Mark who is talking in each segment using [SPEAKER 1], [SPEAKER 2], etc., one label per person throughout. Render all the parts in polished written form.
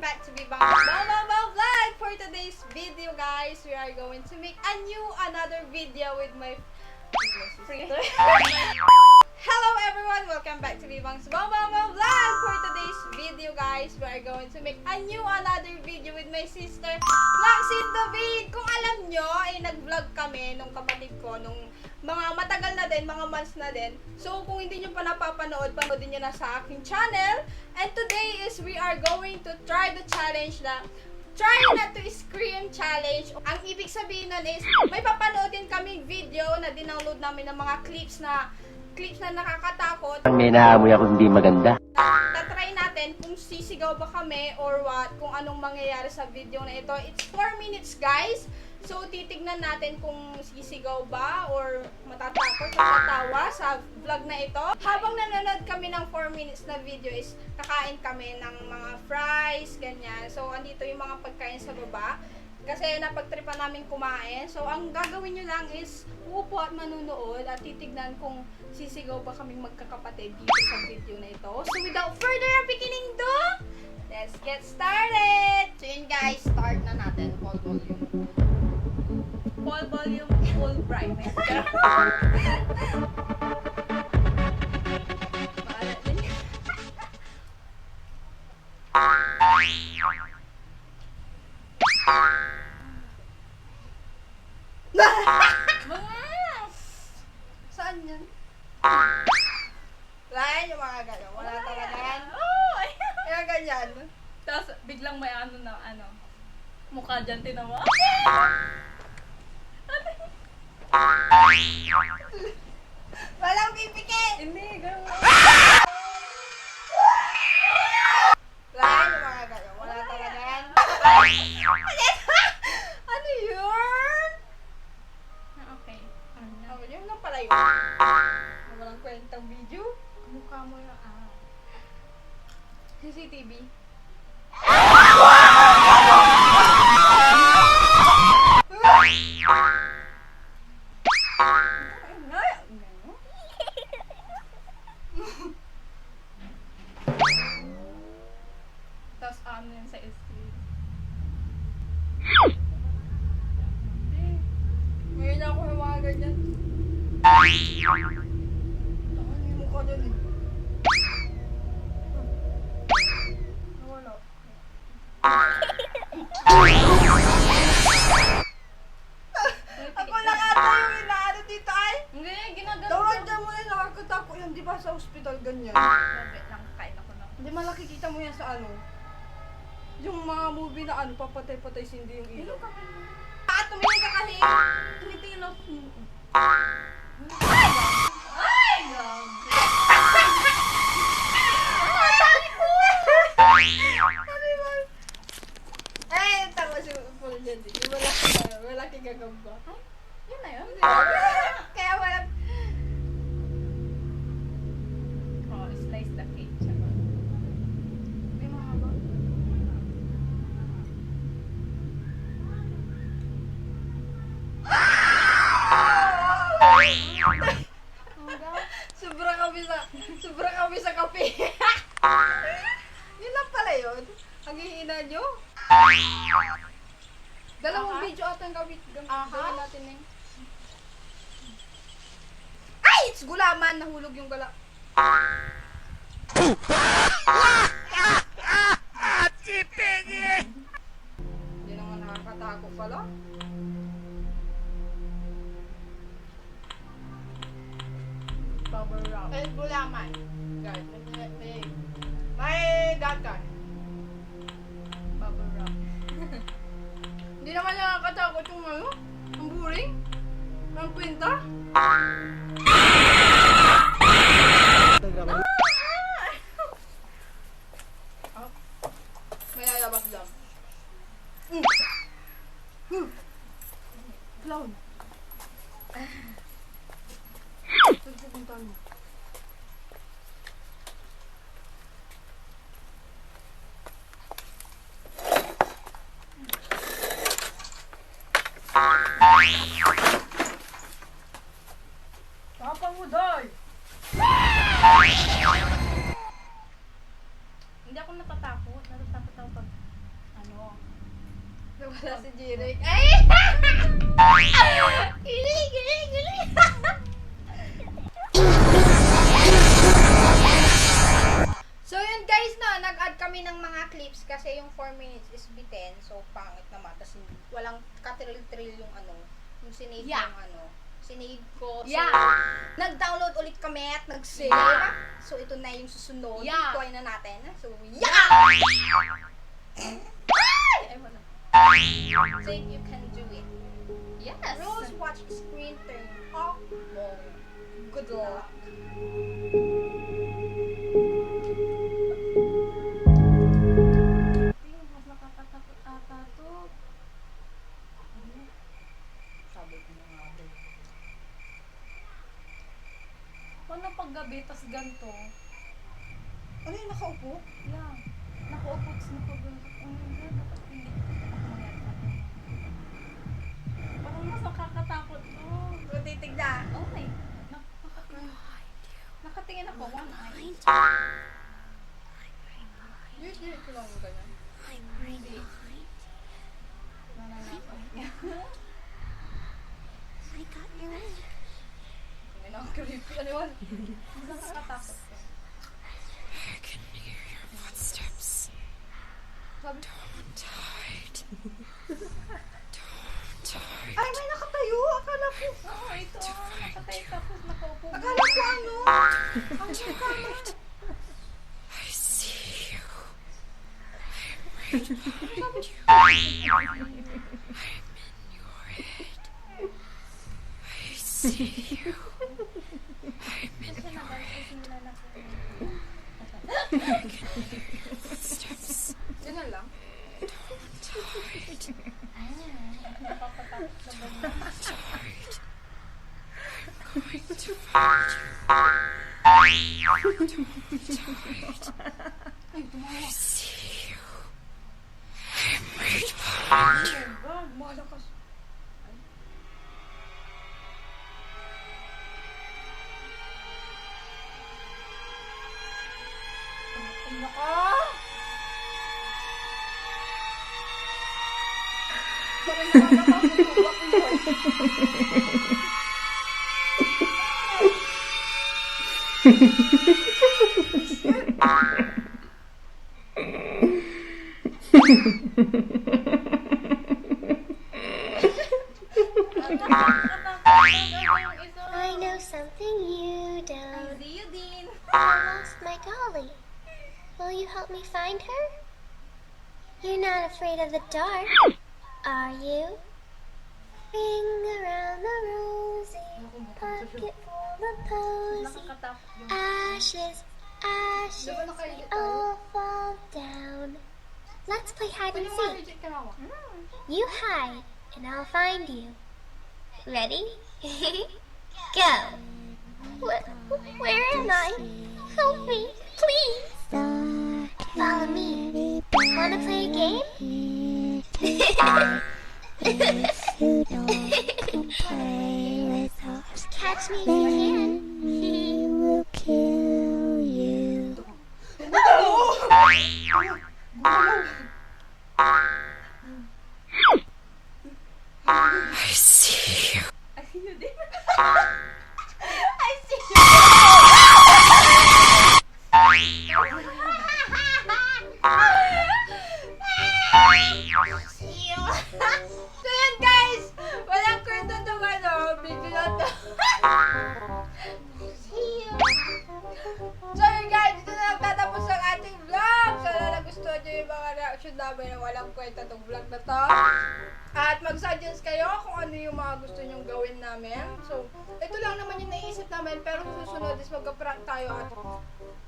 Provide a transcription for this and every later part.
[SPEAKER 1] back to Lola vlog. For today's video, guys, we are going to make another video with my sister. Hello everyone, welcome back to Bibang's vlog. For today's video, guys, we are going to make another video with my sister, Maxine David. Kung alam nyo, nag-vlog kami nung kapatid ko, nung mga matagal na din, mga months na din. So, kung hindi nyo pa napapanood, panoodin nyo na sa aking channel. And today is we are going to try the challenge na try not to scream challenge. Ang ibig sabihin nun is, may papanoodin kaming video na dinownload namin ng mga clips na nakakatakot.
[SPEAKER 2] May naamoy ako hindi maganda.
[SPEAKER 1] Tatry natin kung sisigaw ba kami or what, kung anong mangyayari sa video na ito. It's 4 minutes, guys. So, titignan natin kung sisigaw ba or matatakot o matawa sa vlog na ito. Habang nanonood kami ng 4 minutes na video is kakain kami ng mga fries, ganyan. So, andito yung mga pagkain sa baba. Kasi napagtripan namin kumain. So, ang gagawin nyo lang is uupo at manunood at titignan kung sisigaw ba kaming magkakapatid dito sa video na ito. So, without further beginning do, let's get started! So, yun guys, start na natin. Full volume, full brightness. Maalat din. Saan yan? Wala yan yung mga gano'n. Wala talaga yan. Yung ganyan.
[SPEAKER 3] Tapos biglang may mukha dyan tinawa.
[SPEAKER 1] Walang pipikit!
[SPEAKER 3] Hindi, gano'n.
[SPEAKER 1] Wala yan yung mga gano'n. Wala talaga yan. Ano yun?
[SPEAKER 3] Okay.
[SPEAKER 1] Ano yun lang pala yun? Walang kwentang video.
[SPEAKER 3] Mukha mo yung
[SPEAKER 1] CCTV.
[SPEAKER 3] Tapos yun sa street.
[SPEAKER 1] Ngayon na ako yung mga ganyan. Ano yung mukha dyan eh? Nawala. Ako lang ata yung inaano dito ay.
[SPEAKER 3] Hindi, ginagano.
[SPEAKER 1] Tawad mo yan, nakakatakot yan. Di ba sa ospital ganyan?
[SPEAKER 3] Grabe lang, kain ako ng...
[SPEAKER 1] Hindi malaki kita mo yan sa ano. Yung mga movie na ano, papatay-patay sindi yung ilaw. At tumingin ka kasi. Tumitingin ako.
[SPEAKER 3] Ay! Grabe!
[SPEAKER 1] Eh, tama si Paul dyan. Malaki gagamba.
[SPEAKER 3] Yun na yun.
[SPEAKER 1] Kaya wala.
[SPEAKER 3] Oh, slice the cake. Charot.
[SPEAKER 1] May mahaba. Sobrang kami sa kape. Yun lang pala yun. Ang hihina nyo. Dalawang video ata ang gawin natin eh. Ay! It's gulaman! Nahulog yung gala. Hindi naman nakakatakot pala.
[SPEAKER 3] Bubble wrap.
[SPEAKER 1] It's gulaman. Guys, may dagan.
[SPEAKER 3] Bubble wrap.
[SPEAKER 1] Hindi naman nakakatakot yung ano. Ang boring. Ang kwenta. May lalabas lang. Clown. Pupunta mo. Tapang mo, Day!
[SPEAKER 3] Hindi ako natatakot. Natatakot ako pag Ano?
[SPEAKER 1] Wala si Jirik. Ay! Gili! So yun guys, no, nag-add kami ng mga clips kasi yung 4 minutes is biten. So pangit naman. Tapos walang katril-trill yung ano, yung sinave
[SPEAKER 3] Yeah.
[SPEAKER 1] yung ano. Sinave ko. So,
[SPEAKER 3] Yeah.
[SPEAKER 1] nag-download ulit kami at nag-save.
[SPEAKER 3] Yeah.
[SPEAKER 1] So ito na yung susunod.
[SPEAKER 3] Yeah.
[SPEAKER 1] Try na natin. So, yeah! Ay, wala. Think you can do it.
[SPEAKER 3] Yes.
[SPEAKER 1] Rules, watch screen, turn off. Wow. Good luck.
[SPEAKER 3] Mas nakakatakot ata to.
[SPEAKER 1] Sabi ko na nga ba.
[SPEAKER 3] Paano pag gabi, tas ganito?
[SPEAKER 1] Ano yung nakaupo?
[SPEAKER 3] Yeah. Nakaupo, tas nakaganto. Ano yun? Dapat hindi. Parang mas nakakatakot to.
[SPEAKER 1] So, titignan.
[SPEAKER 3] Oh my. Nakatingin ako. One eye.
[SPEAKER 1] Usually ko lang yung ganyan.
[SPEAKER 3] Hindi. Nananakot niya.
[SPEAKER 1] Hindi na creepy. Ano yun?
[SPEAKER 3] Mas nakakatakot to.
[SPEAKER 1] Sabi, ay, may nakatayo. Akala ko.
[SPEAKER 3] Oo, ito. Nakatay tapos nakaupo.
[SPEAKER 1] Akala ko ano. Ang kama. Ganun lang.
[SPEAKER 3] Napapatakot na ba? Ay, tumawa.
[SPEAKER 1] Malakas. Ay, naka! Parang nakakatakot ko. Black and white.
[SPEAKER 4] I know something you
[SPEAKER 1] How
[SPEAKER 4] don't.
[SPEAKER 1] do you, Dean?
[SPEAKER 4] I lost my dolly. Will you help me find her? You're not afraid of the dark, are you? Ring around the rosy, pocket full of posy.
[SPEAKER 3] Nakakatakot yung
[SPEAKER 4] Ashes, ashes, they all fall down. Let's play hide and seek.
[SPEAKER 1] Reject ka na ako.
[SPEAKER 4] You hide, and I'll find you. Ready? Go. Where am I? Help me, please. Follow me. Wanna play a game? Catch me if you can.
[SPEAKER 3] I see you din.
[SPEAKER 1] I see you. So yun guys, walang kwento itong ano, video na to. So yun guys, dito na nagtatapos ang ating vlog. Sana nagustuhan nyo yung mga reaction namin na walang kwento itong vlog na to. At mag-suggest kayo kung ano yung mga gusto nyong gawin namin. So, ito lang naman yung naisip namin, pero susunod is mag-prank tayo at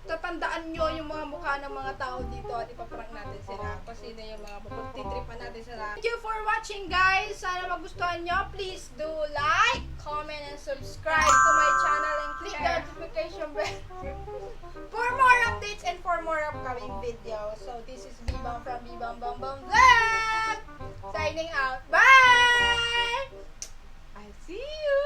[SPEAKER 1] tatandaan nyo yung mga mukha ng mga tao dito at ipaprank natin sila. Kasi na yung mga pagtitripan natin sila. Thank you for watching guys! Sana magustuhan nyo. Please do like, comment, and subscribe to my channel and click the notification bell for more updates and for more upcoming videos. So this is Bibang from Bibang Bang Bang Vlog! Signing out. Bye! I see you!